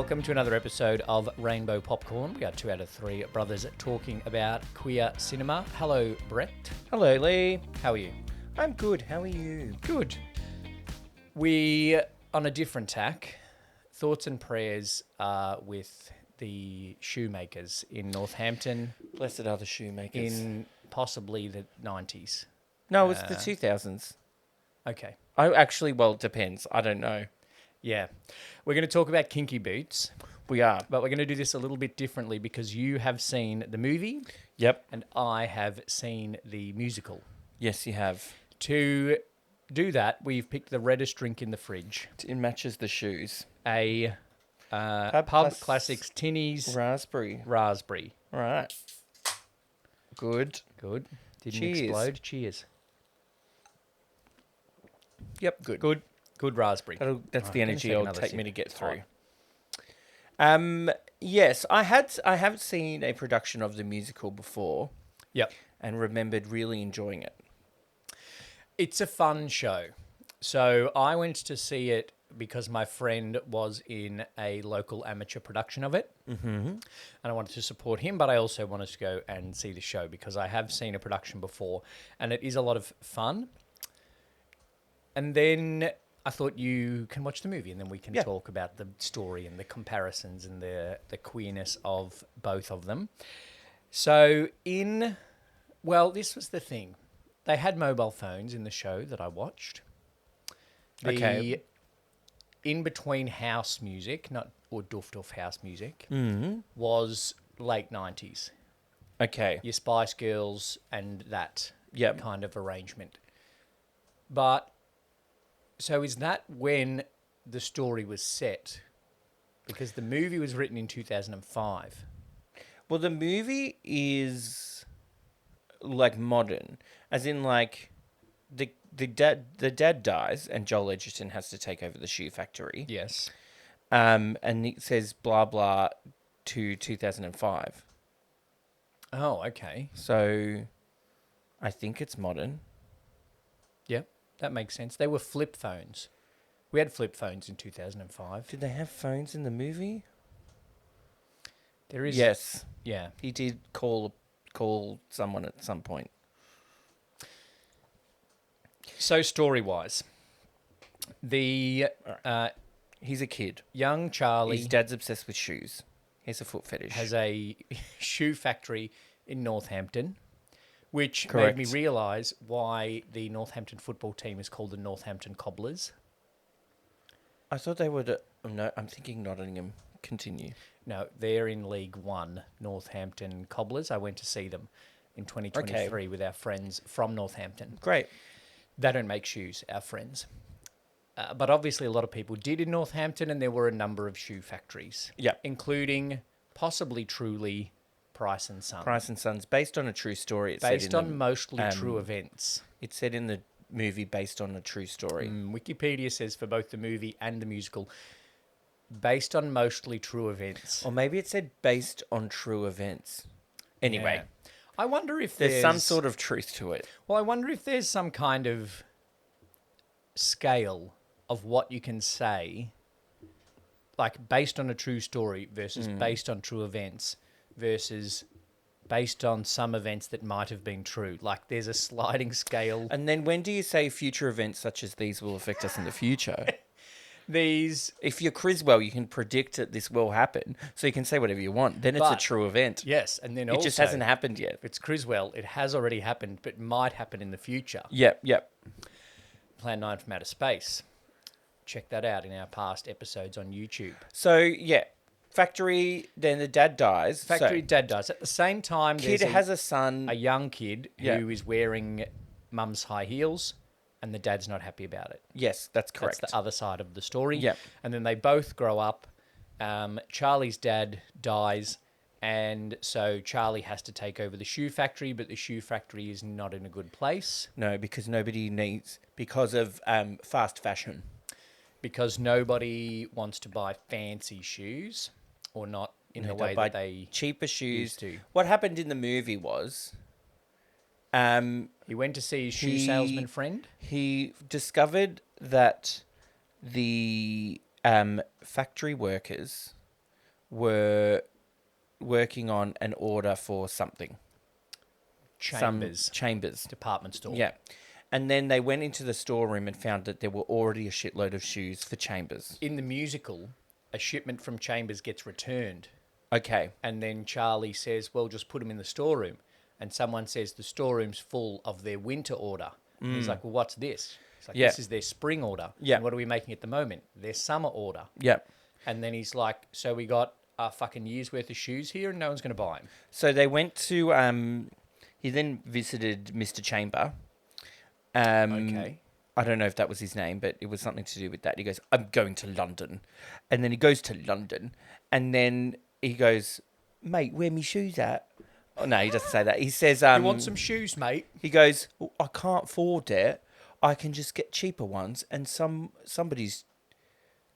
welcome to another episode of Rainbow Popcorn. We are 2 out of 3 brothers talking about queer cinema. Hello, Brett. Hello, Lee. How are you? I'm good. How are you? Good. We, on a different tack, thoughts and prayers with the shoemakers in Northampton Blessed are the shoemakers. in possibly the 90s. No, it's the 2000s. Okay. Well, it depends. I don't know. Yeah. We're going to talk about Kinky boots, We are. but we're going to do this a little bit differently because you have seen the movie Yep. and I have seen the musical. Yes, you have. To do that, we've picked the reddest drink in the fridge. It matches the shoes. A Pub Pub Classics Tinnies Raspberry. Raspberry. Right. Good. Good. Didn't Cheers. explode. Cheers. Yep, good. Good raspberry. That's Oh, the I'm gonna energy take it'll another take sip. me to get It's through. hot. Yes, I have seen a production of the musical before Yep. and remembered really enjoying it. It's a fun show. So I went to see it because my friend was in a local amateur production of it. Mm-hmm. And I wanted to support him, but I also wanted to go and see the show because I have seen a production before and it is a lot of fun. And then I thought you can watch the movie and then we can talk about the story and the comparisons and the queerness of both of them. So this was the thing. They had mobile phones in the show that I watched. Okay. In between house music, or doof house music, Mm-hmm. was late 90s. Okay. Your Spice Girls and that Yep. kind of arrangement. But, so is that when the story was set? Because the movie was written in 2005. Well, the movie is like modern, as in like the dad dies and Joel Edgerton has to take over the shoe factory. Yes. And it says blah blah to 2005. Oh, okay. So I think it's modern. Yeah, that makes sense. They were flip phones. We had flip phones in 2005. Did they have phones in the movie? There is. Yes, Yeah. he did call someone at some point. So story-wise, the He's a kid. young Charlie His dad's obsessed with shoes. He has a foot fetish. has a shoe factory in Northampton, which Correct. made me realise why the Northampton football team is called the Northampton Cobblers. I thought they would. No, I'm thinking Nottingham. Continue. No, they're in League One, Northampton Cobblers. I went to see them in 2023 with our friends from Northampton. Great. They don't make shoes, our friends. But obviously a lot of people did in Northampton, and there were a number of shoe factories. Yeah. Including, possibly truly, Price and Son. Price and Sons, based on a true story. Based on mostly true events. It's said in the movie based on a true story. Wikipedia says for both the movie and the musical, based on mostly true events. Or maybe it said based on true events. Anyway, Yeah. I wonder if there's some sort of truth to it. Well, I wonder if there's some kind of scale of what you can say, like based on a true story versus based on true events versus based on some events that might have been true. Like there's a sliding scale. And then when do you say future events such as these will affect us in the future? If you're Criswell, you can predict that this will happen, so you can say whatever you want. Then it's a But- true event. Yes, and then It also, just hasn't happened yet. if it's Criswell, it has already happened, but might happen in the future. Yep. Plan 9 from Outer Space. Check that out in our past episodes on YouTube. So, yeah. Factory, then the dad dies. Factory So, dad dies. At the same time, kid there's has a son. a young kid Yeah. who is wearing mum's high heels, and the dad's not happy about it. Yes, that's correct. That's the other side of the story. Yep. And then they both grow up. Charlie's dad dies, and so Charlie has to take over the shoe factory, but the shoe factory is not in a good place No, because because of fast fashion. because nobody wants to buy fancy shoes, or not in the way buy that they cheaper shoes. used to. What happened in the movie was He went to see his shoe salesman friend. he discovered that the factory workers were working on an order for something. Chambers. Some chambers. Department store. Yeah. And then they went into the storeroom and found that there were already a shitload of shoes for Chambers. In the musical, a shipment from Chambers gets returned. Okay. And then Charlie says, well, just put them in the storeroom. And someone says the storeroom's full of their winter order. And he's like, well, what's this? He's like, this is their spring order. Yeah. And what are we making at the moment? Their summer order. Yep. And then he's like, so we got a fucking year's worth of shoes here and no one's going to buy them. So they went to... he then visited Mr. Chamber. Okay. I don't know if that was his name, but it was something to do with that. He goes, I'm going to London. And then he goes to London. And then he goes, mate, where me shoes at? Oh, no, he doesn't say that. He says... you want some shoes, mate? He goes, well, I can't afford it. I can just get cheaper ones. And somebody's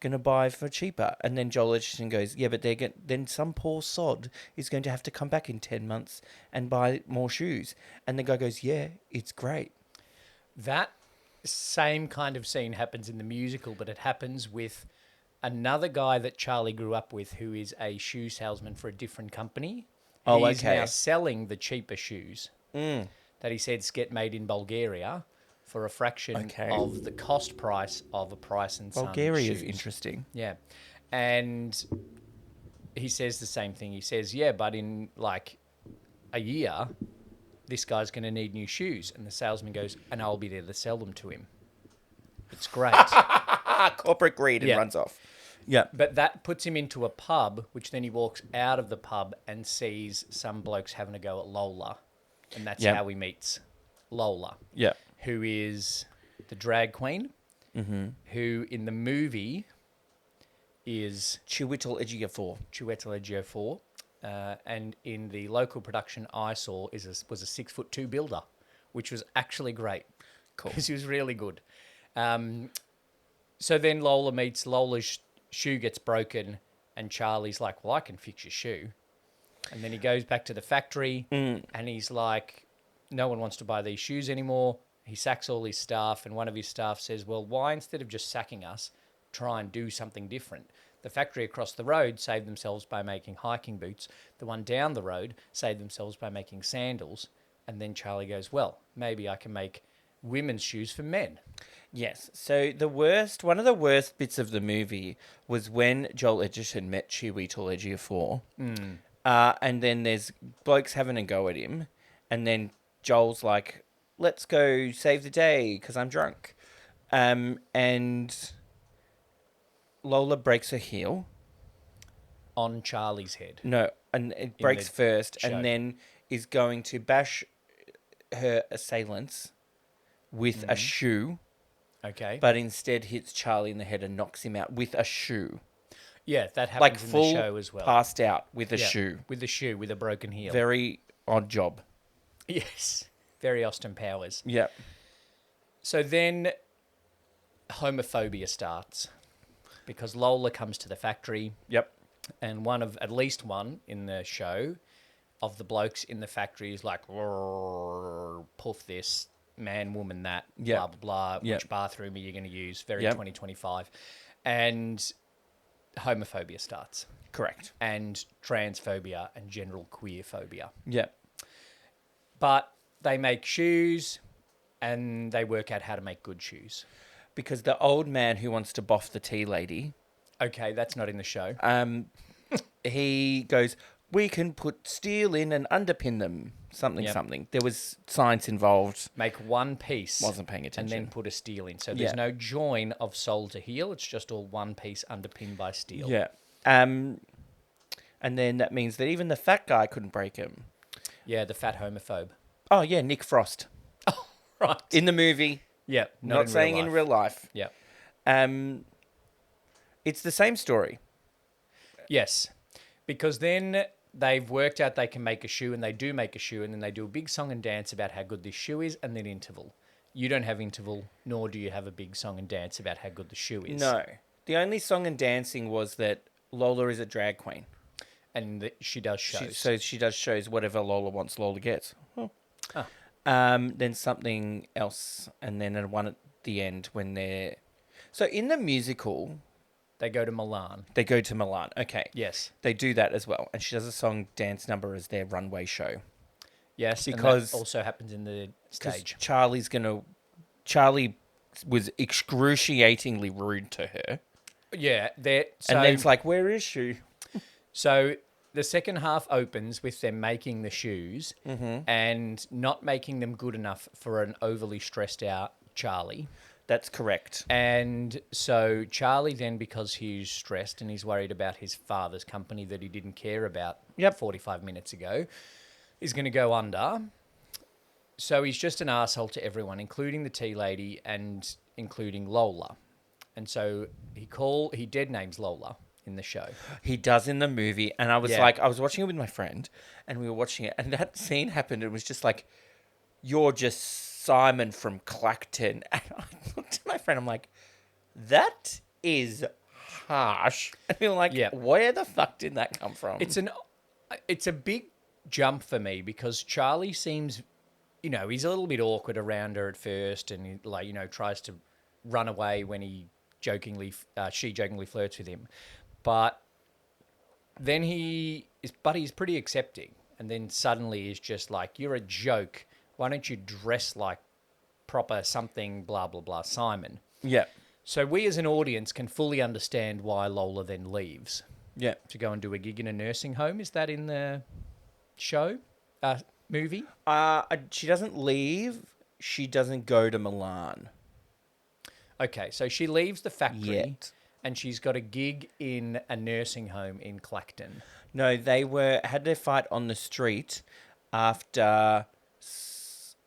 going to buy for cheaper. And then Joel Edgerton goes, yeah, but then some poor sod is going to have to come back in 10 months and buy more shoes. And the guy goes, yeah, it's great. That same kind of scene happens in the musical, but it happens with another guy that Charlie grew up with who is a shoe salesman for a different company. Oh, He's okay. now selling the cheaper shoes that he said get made in Bulgaria for a fraction of the cost price of a Price and Son Bulgaria is shoes. interesting. Yeah. And he says the same thing. He says, yeah, but in like a year, this guy's going to need new shoes. And the salesman goes, and I'll be there to sell them to him. It's great. Corporate greed and runs off. Yeah. But that puts him into a pub, which then he walks out of the pub and sees some blokes having a go at Lola. And that's how he meets Lola. Yeah. Who is the drag queen, who in the movie is Chiwetel Ejiofor. Chiwetel Ejiofor, and in the local production I saw was a 6'2" builder, which was actually great. Cool. Because he was really good. So then Lola meets Lola's shoe gets broken, and Charlie's like, "Well, I can fix your shoe." And then he goes back to the factory, and he's like, "No one wants to buy these shoes anymore." He sacks all his staff, and one of his staff says, well, why instead of just sacking us, try and do something different? The factory across the road saved themselves by making hiking boots. The one down the road saved themselves by making sandals. And then Charlie goes, well, maybe I can make women's shoes for men. Yes. So one of the worst bits of the movie was when Joel Edgerton met Chiwetel Ejiofor. And then there's blokes having a go at him. And then Joel's like, let's go save the day because I'm drunk. And Lola breaks her heel. On Charlie's head. No, and it breaks first show. and then is going to bash her assailants with a shoe. Okay. But instead hits Charlie in the head and knocks him out with a shoe. Yeah, that happens Like in full the show as well. Passed out with a shoe. With a shoe, with a broken heel. Very odd job. Yes. Very Austin Powers. Yeah. So then homophobia starts because Lola comes to the factory. Yep. And at least one in the show of the blokes in the factory is like, puff this, man, woman, that, blah, blah, blah. Yep. Which bathroom are you going to use? Very 2025. And homophobia starts. Correct. And transphobia and general queer phobia. Yep. But they make shoes and they work out how to make good shoes. Because the old man who wants to boff the tea lady... Okay, that's not in the show. He goes, we can put steel in and underpin them. Something. There was science involved. Make one piece. Wasn't paying attention. And then put a steel in. So there's no join of sole to heel. It's just all one piece underpinned by steel. Yeah. And then that means that even the fat guy couldn't break him. Yeah, the fat homophobe. Oh, yeah, Nick Frost. Oh, right. In the movie. Yeah. Not saying in real life. Yeah. It's the same story. Yes. Because then they've worked out they can make a shoe, and they do make a shoe, and then they do a big song and dance about how good this shoe is, and then interval. You don't have interval, nor do you have a big song and dance about how good the shoe is. No. The only song and dancing was that Lola is a drag queen. And she does shows. So she does shows. Whatever Lola wants, Lola gets. Oh. Then something else, and then one at the end when they're... So in the musical, They go to Milan. They go to Milan. Okay. Yes. They do that as well. And she does a song dance number as their runway show. Yes, Because and that also happens in the stage. Charlie was excruciatingly rude to her. Yeah, And then it's like, where is she? so the second half opens with them making the shoes Mm-hmm. and not making them good enough for an overly stressed out Charlie. That's correct. And so Charlie then, because he's stressed and he's worried about his father's company that he didn't care about 45 minutes ago, is going to go under. So he's just an arsehole to everyone, including the tea lady and including Lola. And so he dead names Lola in the show. He does in the movie. And I was Yeah. I was watching it with my friend and we were watching it. And that scene happened. It was just like, you're just Simon from Clacton. And I looked at my friend. I'm like, that is harsh. And we were like, where the fuck did that come from? It's a big jump for me because Charlie seems, he's a little bit awkward around her at first, and he, tries to run away when she jokingly flirts with him, but then he's pretty accepting, and then suddenly is just like, you're a joke. Why don't you dress like proper something? Blah blah blah. Simon. Yeah. So we as an audience can fully understand why Lola then leaves. Yeah. To go and do a gig in a nursing home. Is that in the show? Movie? She doesn't leave. She doesn't go to Milan. Okay, so she leaves the factory Yet. and she's got a gig in a nursing home in Clacton. No, they had their fight on the street after...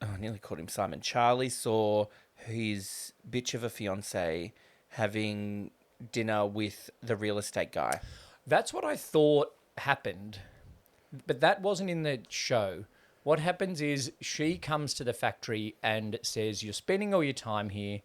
I nearly called him Simon. Charlie saw his bitch of a fiance having dinner with the real estate guy. That's what I thought happened, but that wasn't in the show. What happens is she comes to the factory and says, you're spending all your time here.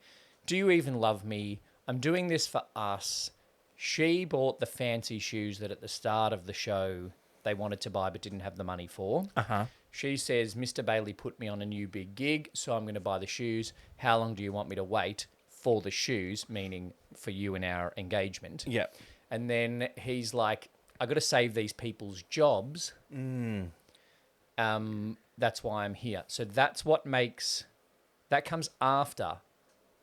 Do you even love me? I'm doing this for us. She bought the fancy shoes that at the start of the show they wanted to buy but didn't have the money for. Uh-huh. She says, Mr. Bailey put me on a new big gig, so I'm going to buy the shoes. How long do you want me to wait for the shoes, meaning for you and our engagement? Yeah. And then he's like, I got to save these people's jobs. That's why I'm here. So that comes after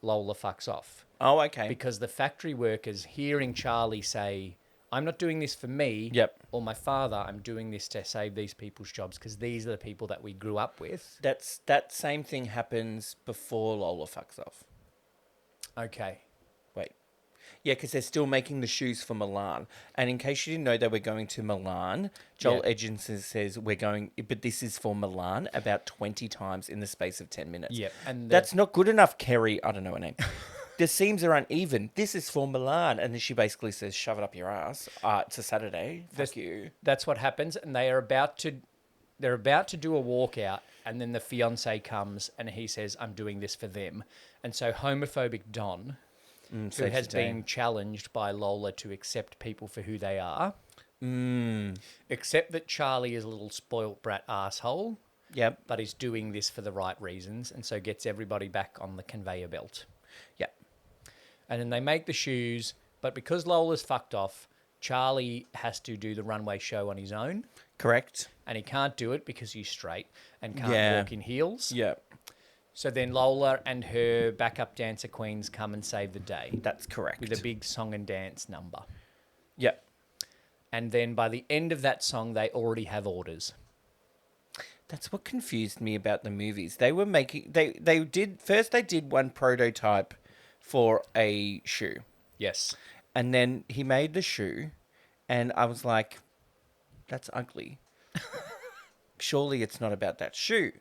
Lola fucks off. Oh, okay. Because the factory workers hearing Charlie say, I'm not doing this for me or my father, I'm doing this to save these people's jobs because these are the people that we grew up with. That same thing happens before Lola fucks off. Okay. Wait. Yeah, because they're still making the shoes for Milan. And in case you didn't know they were going to Milan, Joel Edgerton says we're going, but this is for Milan about 20 times in the space of 10 minutes. Yeah. And that's not good enough, Kerry. I don't know her name. The seams are uneven. This is for Milan. And then she basically says, shove it up your ass. It's a Saturday. Fuck you. That's what happens. And they're about to do a walkout. And then the fiance comes and he says, I'm doing this for them. And so homophobic Don, who has been challenged by Lola to accept people for who they are, accept that Charlie is a little spoilt brat asshole, but is doing this for the right reasons. And so gets everybody back on the conveyor belt. Yeah. And then they make the shoes, but because Lola's fucked off, Charlie has to do the runway show on his own. Correct. And he can't do it because he's straight and can't walk in heels. Yeah. So then Lola and her backup dancer queens come and save the day. That's correct. With a big song and dance number. Yeah. And then by the end of that song, they already have orders. That's what confused me about the movies. They were making... They did one prototype for a shoe. Yes. And then he made the shoe, and I was like, that's ugly. Surely it's not about that shoe.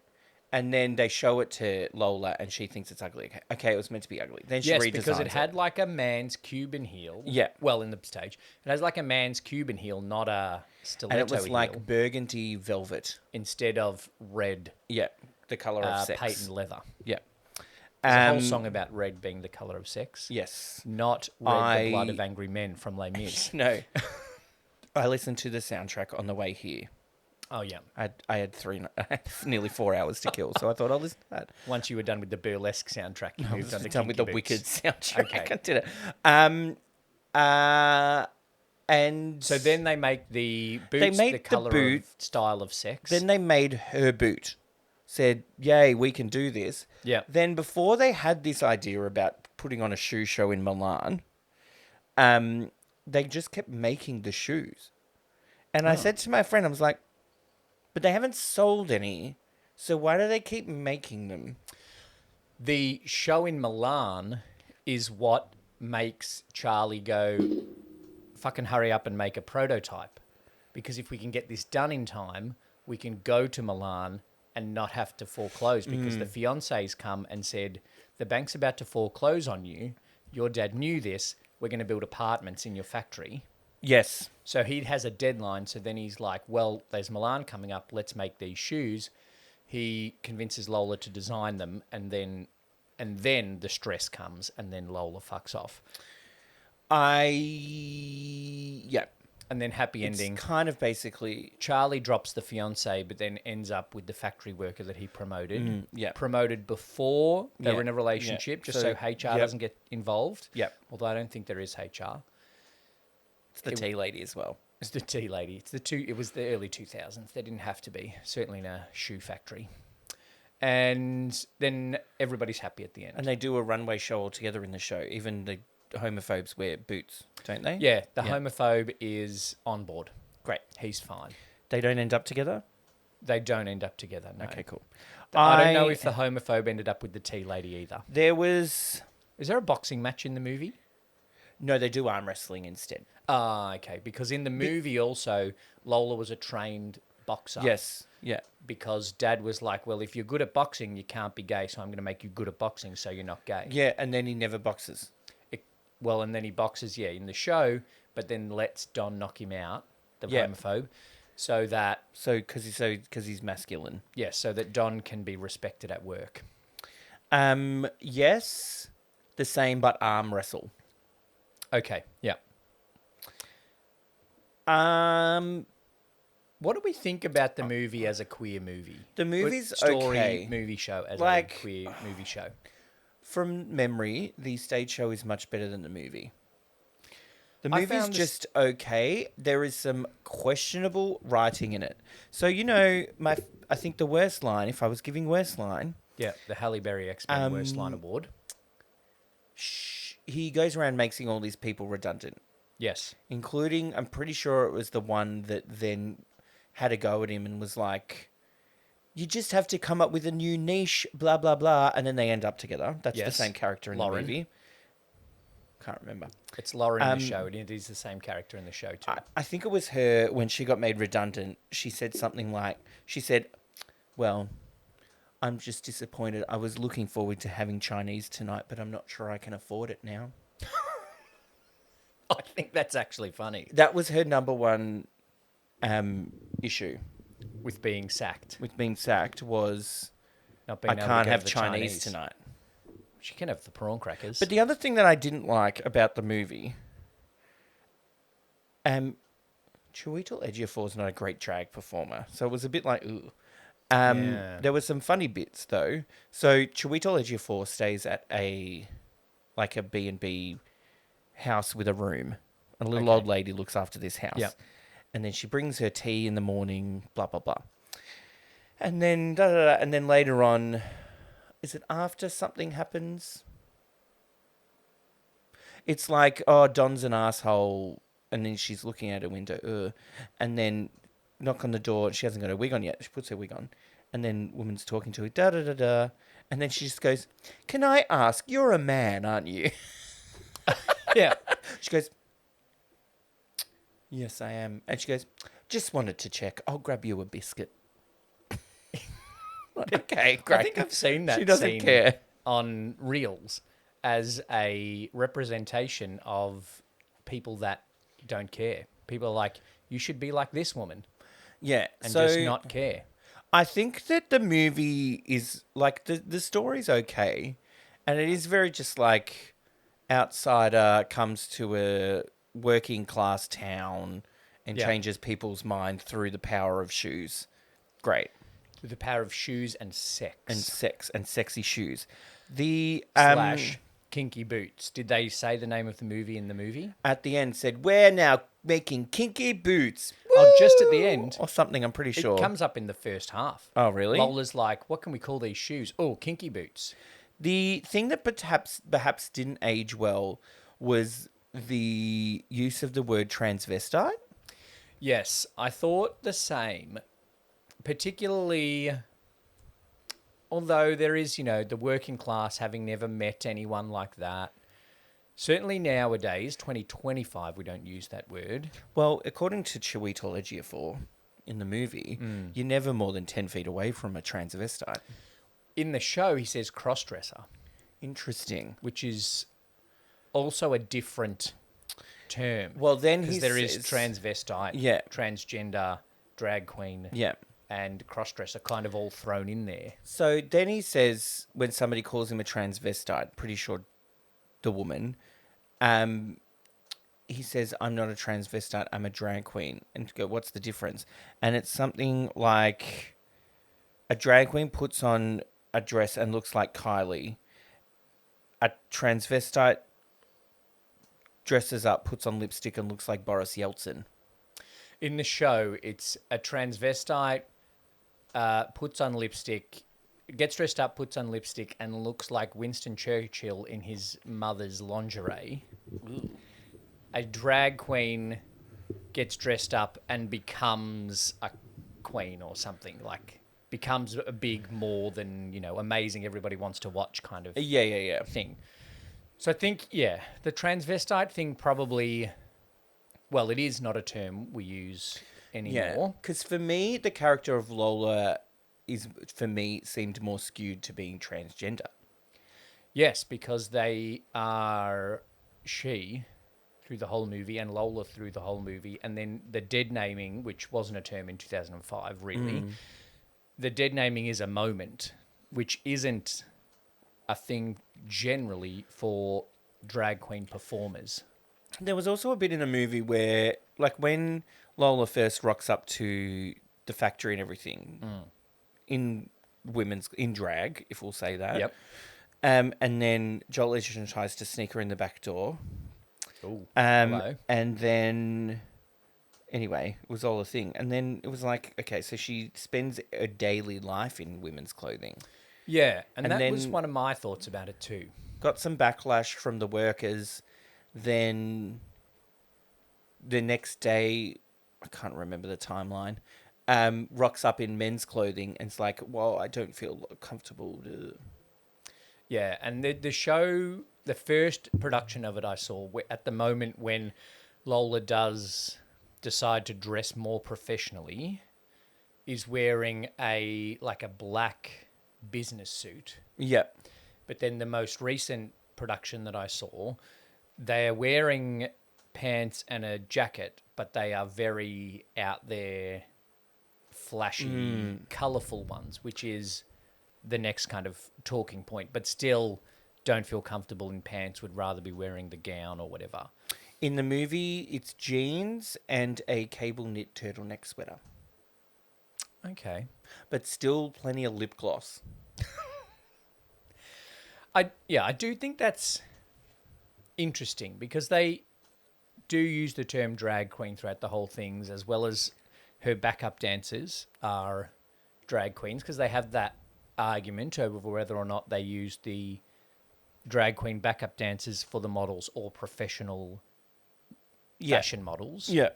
And then they show it to Lola, and she thinks it's ugly. Okay, it was meant to be ugly. Then she redesigns it. Yes, because it had like a man's Cuban heel. Yeah. Well, in the stage. It has like a man's Cuban heel, not a stiletto heel. And it was like burgundy velvet. Instead of red. Yeah, the colour of sex. Patent leather. Yeah. There's a whole song about red being the colour of sex. Yes. Not Red, the Blood of Angry Men from Les Mis. No. I listened to the soundtrack on the way here. Oh, yeah. I had nearly 4 hours to kill, so I thought I'll listen to that. Once you were done with the burlesque soundtrack, you moved on to done with the Kinky Wicked Boots. soundtrack. Okay. I did it. And So then they make the boots made the the color boot- of style of sex. then they made her boot. Said, yay, we can do this. Yeah. Then before they had this idea about putting on a shoe show in Milan, they just kept making the shoes. And I said to my friend, I was like, but they haven't sold any, so why do they keep making them? The show in Milan is what makes Charlie go, fucking hurry up and make a prototype. Because if we can get this done in time, we can go to Milan and not have to foreclose. Because the fiancés come and said, the bank's about to foreclose on you. Your dad knew this. We're going to build apartments in your factory. Yes. So he has a deadline. So then he's like, well, there's Milan coming up. Let's make these shoes. He convinces Lola to design them, and then the stress comes, and then Lola fucks off. Yeah. And then happy ending. It's kind of basically... Charlie drops the fiancé, but then ends up with the factory worker that he promoted. yeah. Promoted before they Yeah, were in a relationship, yeah. just so, So, HR doesn't get involved. Yep. Although I don't think there is HR. It's the tea lady as well. It's the tea lady. It was the early 2000s. They didn't have to be, certainly in a shoe factory. And then everybody's happy at the end. And they do a runway show all together in the show. Even the homophobes wear boots, don't they? Yeah, the homophobe is on board. Great. He's fine. They don't end up together? They don't end up together, no. Okay, cool. I don't know if the homophobe ended up with the tea lady either. There was... Is there a boxing match in the movie? No, they do arm wrestling instead. Ah, okay. Because in the movie also, Lola was a trained boxer. Yes. Yeah. Because Dad was like, well, if you're good at boxing, you can't be gay, so I'm going to make you good at boxing so you're not gay. Yeah, and then he never boxes. And then he boxes, in the show, but then lets Don knock him out, the homophobe, so that... Because he's masculine. Yeah, so that Don can be respected at work. Yes, the same, but arm wrestle. Okay, yeah. What do we think about the movie as a queer movie? The movie's story okay. movie show as Like, a queer movie show. From memory, the stage show is much better than the movie. The I movie's found just okay. There is some questionable writing in it. So, I think the worst line, if I was giving worst line... Yeah, the Halle Berry X-Men Worst Line Award. He goes around making all these people redundant. Yes. Including, I'm pretty sure it was the one that then had a go at him and was like, you just have to come up with a new niche, blah, blah, blah. And then they end up together. That's the same character in Lauren. the movie. Can't remember. It's Lauren in the show, and it is the same character in the show too. I think it was her, when she got made redundant, she said something like, well, I'm just disappointed. I was looking forward to having Chinese tonight, but I'm not sure I can afford it now. I think that's actually funny. That was her number one issue With being sacked. with being sacked was, Not being I able to can't go have to the Chinese tonight. She can have the prawn crackers. But the other thing that I didn't like about the movie, Chiwetel Ejiofor is not a great drag performer, so it was a bit like, ooh. Yeah. There were some funny bits though. So Chiwetel Ejiofor stays at a B&B house with a room. A little old lady looks after this house. Yep. And then she brings her tea in the morning, blah, blah, blah. And then, and then later on, is it after something happens? It's like, oh, Don's an asshole. And then she's looking out her window. And then knock on the door. She hasn't got her wig on yet. She puts her wig on. And then woman's talking to her. Da-da-da-da. And then she just goes, can I ask, you're a man, aren't you? Yeah. She goes, yes, I am. And she goes, just wanted to check. I'll grab you a biscuit. Okay, great. I think I've seen that She doesn't scene care. on Reels as a representation of people that don't care. People are like, you should be like this woman Yeah, and so just not care. I think that the movie is, like, the story's okay. And it is very just like outsider comes to a working class town and changes people's mind through the power of shoes. Great. With the power of shoes and sex. And sex and sexy shoes. The Slash Kinky Boots. Did they say the name of the movie in the movie? At the end said, "We're now making kinky boots." Oh, just at the end. Or something, I'm pretty sure. It comes up in the first half. Oh, really? Lola's like, what can we call these shoes? Oh, Kinky Boots. The thing that perhaps didn't age well was the use of the word transvestite. Yes, I thought the same. Particularly, although there is, the working class having never met anyone like that. Certainly nowadays, 2025, we don't use that word. Well, according to Chiwetel Ejiofor in the movie, you're never more than 10 feet away from a transvestite. In the show, he says crossdresser. Interesting. Which is also a different term. Well, then because there is transvestite, transgender, drag queen, and crossdresser kind of all thrown in there. So then he says, when somebody calls him a transvestite, pretty sure the woman, he says, "I'm not a transvestite, I'm a drag queen." And go, "What's the difference?" And it's something like a drag queen puts on a dress and looks like Kylie. A transvestite dresses up, puts on lipstick and looks like Boris Yeltsin. In the show, it's a transvestite puts on lipstick, gets dressed up, puts on lipstick, and looks like Winston Churchill in his mother's lingerie. Ooh. A drag queen gets dressed up and becomes a queen or something, like becomes a big, more than, amazing, everybody wants to watch kind of thing. So I think, the transvestite thing probably, well, it is not a term we use anymore. Because for me, the character of Lola seemed more skewed to being transgender. Yes, because they are she through the whole movie and Lola through the whole movie. And then the dead naming, which wasn't a term in 2005, really. The dead naming is a moment, which isn't a thing generally for drag queen performers. There was also a bit in the movie where, like, when Lola first rocks up to the factory and everything, in drag, if we'll say that. Yep. And then Joel Edgerton tries to sneak her in the back door. Ooh, hello. And then, anyway, it was all a thing. And then it was like, okay, so she spends a daily life in women's clothing. Yeah, and that was one of my thoughts about it too. Got some backlash from the workers. Then the next day, I can't remember the timeline, rocks up in men's clothing and it's like, well, I don't feel comfortable. Yeah, and the show, the first production of it I saw, at the moment when Lola does decide to dress more professionally, is wearing a black business suit. Yep. But then the most recent production that I saw, they are wearing pants and a jacket, but they are very out there, flashy, colourful ones, which is the next kind of talking point, but still don't feel comfortable in pants, would rather be wearing the gown or whatever. In the movie, it's jeans and a cable knit turtleneck sweater. Okay. But still plenty of lip gloss. I do think that's interesting because they do use the term drag queen throughout the whole things, as well as her backup dancers are drag queens, because they have that argument over whether or not they use the drag queen backup dancers for the models or professional fashion models. Yeah.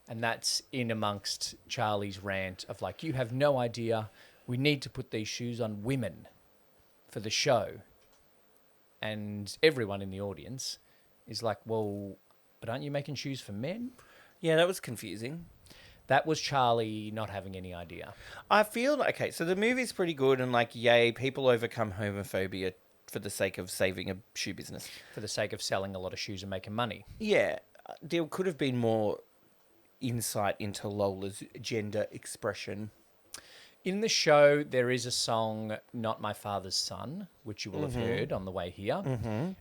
And that's in amongst Charlie's rant of like, you have no idea, we need to put these shoes on women for the show. And everyone in the audience is like, well, but aren't you making shoes for men? Yeah, that was confusing. That was Charlie not having any idea. I feel, okay, so the movie's pretty good and like, yay, people overcome homophobia for the sake of saving a shoe business. For the sake of selling a lot of shoes and making money. Yeah, there could have been more insight into Lola's gender expression. In the show, there is a song, Not My Father's Son, which you will have heard on the way here.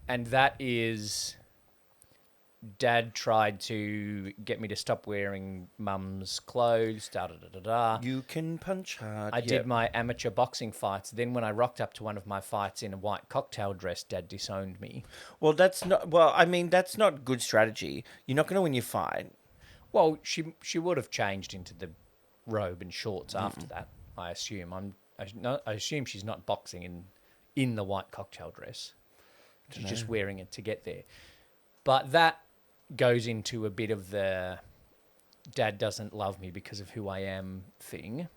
And that is Dad tried to get me to stop wearing Mum's clothes. Da da da da da. You can punch hard. I did my amateur boxing fights. Then when I rocked up to one of my fights in a white cocktail dress, Dad disowned me. Well, that's not. Well, I mean, that's not good strategy. You're not going to win your fight. Well, she would have changed into the robe and shorts after that. I assume. I assume she's not boxing in the white cocktail dress. She's just wearing it to get there. But that goes into a bit of the Dad doesn't love me because of who I am thing.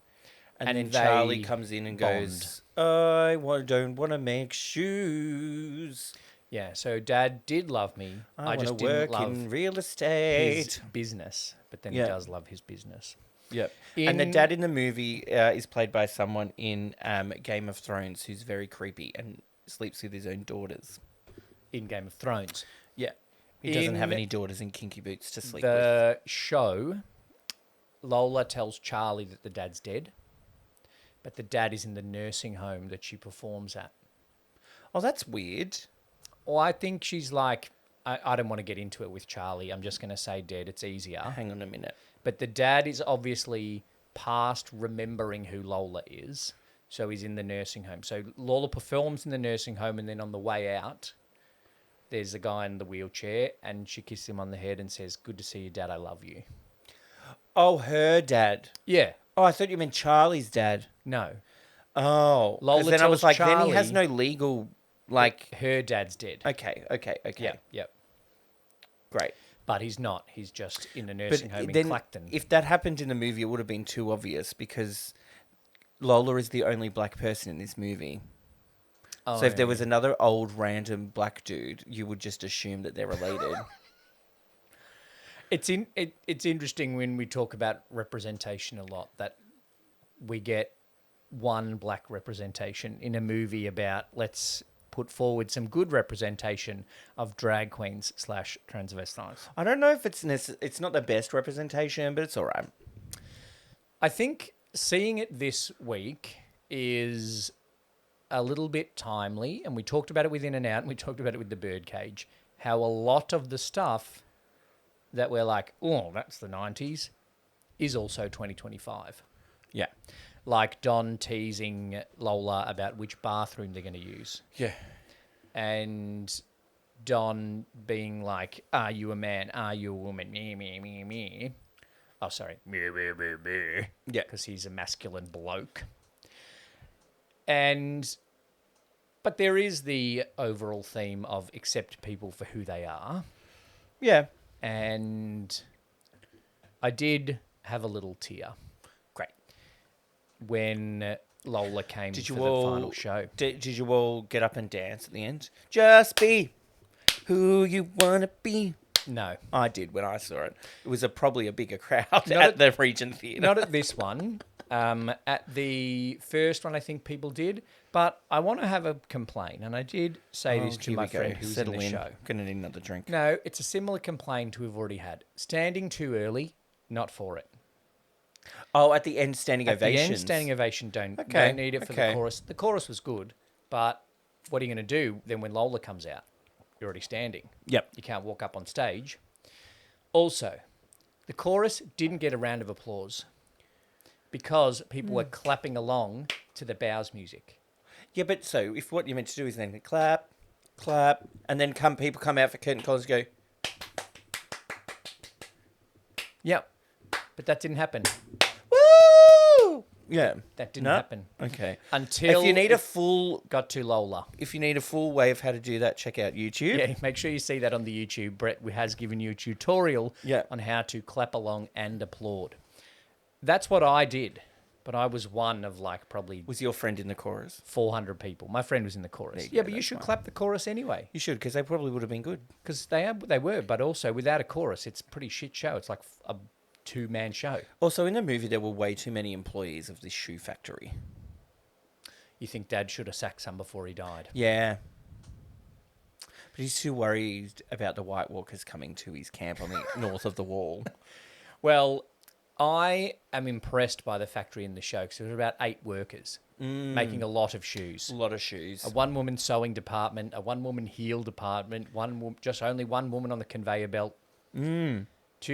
And then Charlie comes in and goes, don't want to make shoes. Yeah, so Dad did love me. I just want to work didn't love in real estate. his business. But then he does love his business. Yep. And the dad in the movie is played by someone in Game of Thrones who's very creepy and sleeps with his own daughters. In Game of Thrones. Yeah. He doesn't have any daughters in kinky boots to sleep with. The show, Lola tells Charlie that the dad's dead, but the dad is in the nursing home that she performs at. Oh, that's weird. Well, I think she's like, I don't want to get into it with Charlie. I'm just going to say dead. It's easier. Hang on a minute. But the dad is obviously past remembering who Lola is, so he's in the nursing home. So Lola performs in the nursing home, and then on the way out, there's a guy in the wheelchair, and she kisses him on the head and says, "Good to see you, Dad. I love you." Oh, her dad. Yeah. Oh, I thought you meant Charlie's dad. No. Oh. Lola then I was tells like, then he has Charlie- no legal, like... Her dad's dead. Okay. Yep. Great. But he's not. He's just in a nursing home in then Clacton. if that happened in the movie, it would have been too obvious because Lola is the only black person in this movie. Oh, So if there was another old random black dude, you would just assume that they're related. It's interesting when we talk about representation a lot that we get one black representation in a movie about let's put forward some good representation of drag queens / transvestites. I don't know if it's not the best representation, but it's all right. I think seeing it this week is a little bit timely, and we talked about it with In and Out, and we talked about it with The Birdcage, how a lot of the stuff that we're like, oh, that's the 90s, is also 2025. Yeah. Like Don teasing Lola about which bathroom they're going to use. Yeah. And Don being like, are you a man? Are you a woman? Me, me, me, me. Oh, sorry. Me, me, me, me. Yeah. Because he's a masculine bloke. But there is the overall theme of accept people for who they are. Yeah. And I did have a little tear. Great. When Lola came for the final show. Did you all get up and dance at the end? Just be who you want to be. No. I did when I saw it. It was probably a bigger crowd at the Regent Theatre. Not at this one. At the first one, I think people did. But I want to have a complaint. And I did say this to my friend who's in the show. Gonna need another drink. No, it's a similar complaint we've already had. Standing too early, not for it. Oh, at the end, standing ovations. At the end, standing ovation, don't need it for the chorus. The chorus was good, but what are you going to do then when Lola comes out? You're already standing. Yep. You can't walk up on stage. Also, the chorus didn't get a round of applause because people were clapping along to the Bows music. Yeah, but so if what you're meant to do is then clap, clap, and then people come out for curtain calls and go, Yep. But that didn't happen. woo! Yeah. That didn't happen. Okay. Until if you need a full got to Lola. way of how to do that, check out YouTube. Yeah, make sure you see that on the YouTube. Brett has given you a tutorial Yeah. on how to clap along and applaud. That's what I did, but I was one of probably Was your friend in the chorus? 400 people. My friend was in the chorus. You Yeah, go, but you that's should fine. clap the chorus anyway. You should, because they probably would have been good. Because they were, but also without a chorus, it's a pretty shit show. It's like a two-man show. Also, in the movie, there were way too many employees of this shoe factory. You think Dad should have sacked some before he died? Yeah. But he's too worried about the White Walkers coming to his camp on the north of the wall. Well, I am impressed by the factory in the show because there were about 8 workers making a lot of shoes. A lot of shoes. A one-woman sewing department, a one-woman heel department, just only one woman on the conveyor belt. 2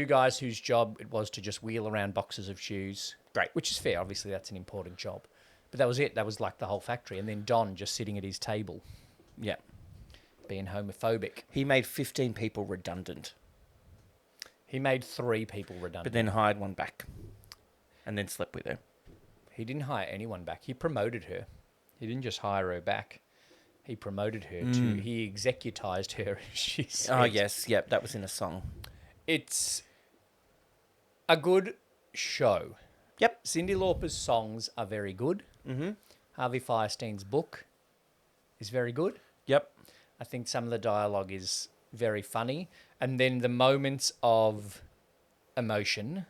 guys whose job it was to just wheel around boxes of shoes. Great. Which is fair. Obviously, that's an important job. But that was it. That was like the whole factory. And then Don just sitting at his table, Yeah. being homophobic. He made 15 people redundant, He made 3 people redundant. but then hired one back and then slept with her. He didn't hire anyone back. He promoted her. He didn't just hire her back. He promoted her to... He executized her, she said. Oh, yes. Yep, that was in a song. It's a good show. Yep. Cyndi Lauper's songs are very good. Mm-hmm. Harvey Firestein's book is very good. Yep. I think some of the dialogue is very funny. And then the moments of emotion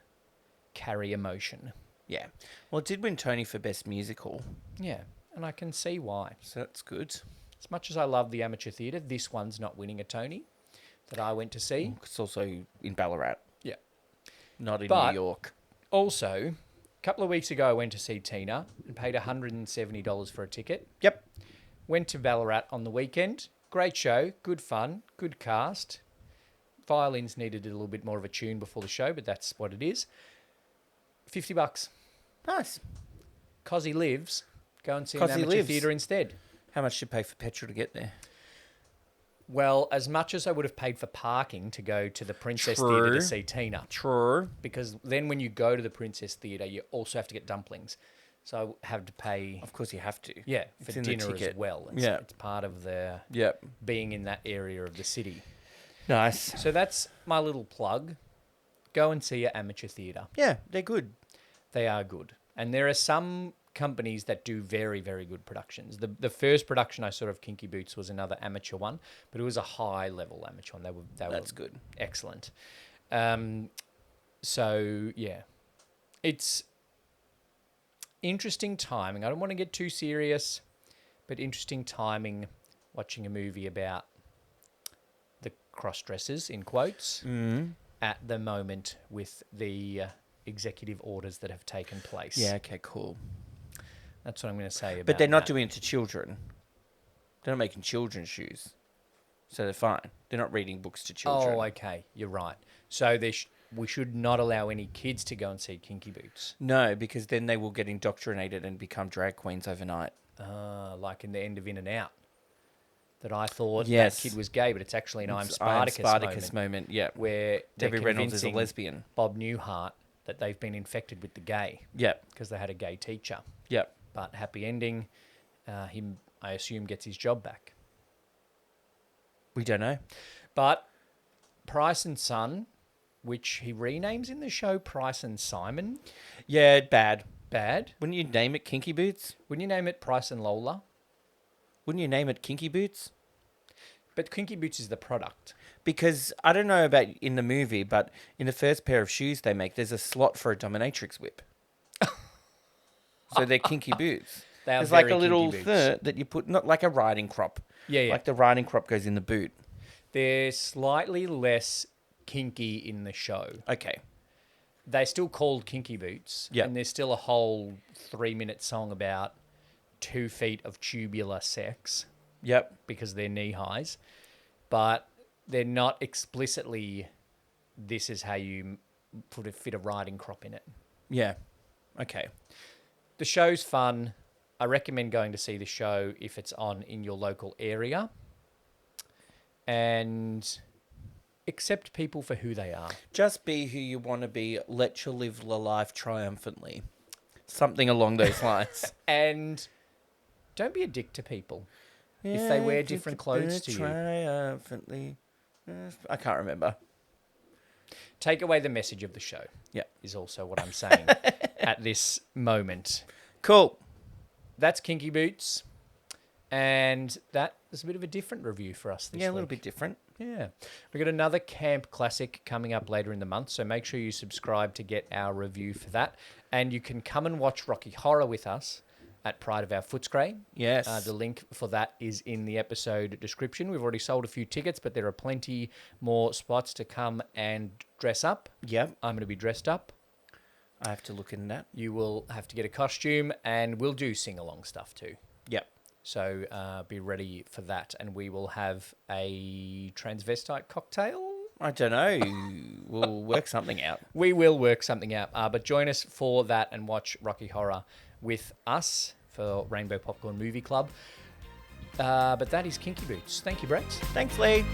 carry emotion. Yeah. Well, it did win Tony for Best Musical, Yeah, and I can see why. so that's good. As much as I love the amateur theatre, this one's not winning a Tony that I went to see. It's also in Ballarat, Yeah. not in But- New York. Also, a couple of weeks ago, I went to see Tina and paid $170 for a ticket. Yep. Went to Ballarat on the weekend. Great show, good fun, good cast. Violins needed a little bit more of a tune before the show, but that's what it is. $50. Nice. 'Cause he lives. Go and see 'Cause an he amateur lives. theatre instead. How much did you pay for petrol to get there? Well, as much as I would have paid for parking to go to the Princess True. Theatre to see Tina. True. Because then when you go to the Princess Theatre, you also have to get dumplings. So I have to pay, Of course you have to. yeah, It's for in the dinner as ticket. well. It's, Yeah. it's part of the Yep. being in that area of the city. Nice. So that's my little plug. Go and see your amateur theatre. Yeah, they're good. They are good. And there are some companies that do very, very good productions. The first production I saw of Kinky Boots was another amateur one, but it was a high level amateur one. That's were good. excellent. So yeah, it's interesting timing. I don't want to get too serious, but interesting timing watching a movie about the cross-dressers, in quotes, at the moment with the executive orders that have taken place. Yeah, okay, cool. That's what I'm going to say about But they're not that. doing it to children. They're not making children's shoes. So they're fine. They're not reading books to children. Oh, okay. You're right. So we should not allow any kids to go and see Kinky Boots. No, because then they will get indoctrinated and become drag queens overnight. Like in the end of In and Out. That I thought Yes. that kid was gay, but it's actually an I'm It's Spartacus, moment. moment, yeah. Where they're Debbie Reynolds is a convincing lesbian. Bob Newhart that they've been infected with the gay Yep, because they had a gay teacher. yep. But happy ending, him, I assume, gets his job back. We don't know. But Price and Son, which he renames in the show Price and Simon, Yeah, bad. bad. Wouldn't you name it Kinky Boots? Wouldn't you name it Price and Lola? Wouldn't you name it Kinky Boots? But Kinky Boots is the product. Because I don't know about in the movie, but in the first pair of shoes they make, there's a slot for a dominatrix whip. So they're kinky boots. They are There's like very a little kinky boots. thing that you put, not like a riding crop. Yeah. Like the riding crop goes in the boot. They're slightly less kinky in the show. Okay. They're still called Kinky Boots. Yep. And there's still a whole 3-minute song about 2 feet of tubular sex Yep. because they're knee highs. But they're not explicitly, this is how you fit a riding crop in it. Yeah. Okay. The show's fun. I recommend going to see the show if it's on in your local area. And accept people for who they are. Just be who you want to be. Let you live the life triumphantly. Something along those lines. And don't be a dick to people. If they wear different clothes to you. Triumphantly. I can't remember. Take away the message of the show. Yeah. Is also what I'm saying at this moment. Cool. That's Kinky Boots. And that is a bit of a different review for us this week. Yeah, a little bit different. Yeah. We've got another camp classic coming up later in the month, so make sure you subscribe to get our review for that. And you can come and watch Rocky Horror with us at Pride of Our Footscray. Yes. The link for that is in the episode description. We've already sold a few tickets, but there are plenty more spots to come and dress up. Yep. I'm going to be dressed up. I have to look in that. You will have to get a costume, and we'll do sing-along stuff too. Yep. So be ready for that. And we will have a transvestite cocktail. I don't know. We'll work something out. We will work something out. But join us for that and watch Rocky Horror with us for Rainbow Popcorn Movie Club. But that is Kinky Boots. Thank you, Brex. Thanks, Lee.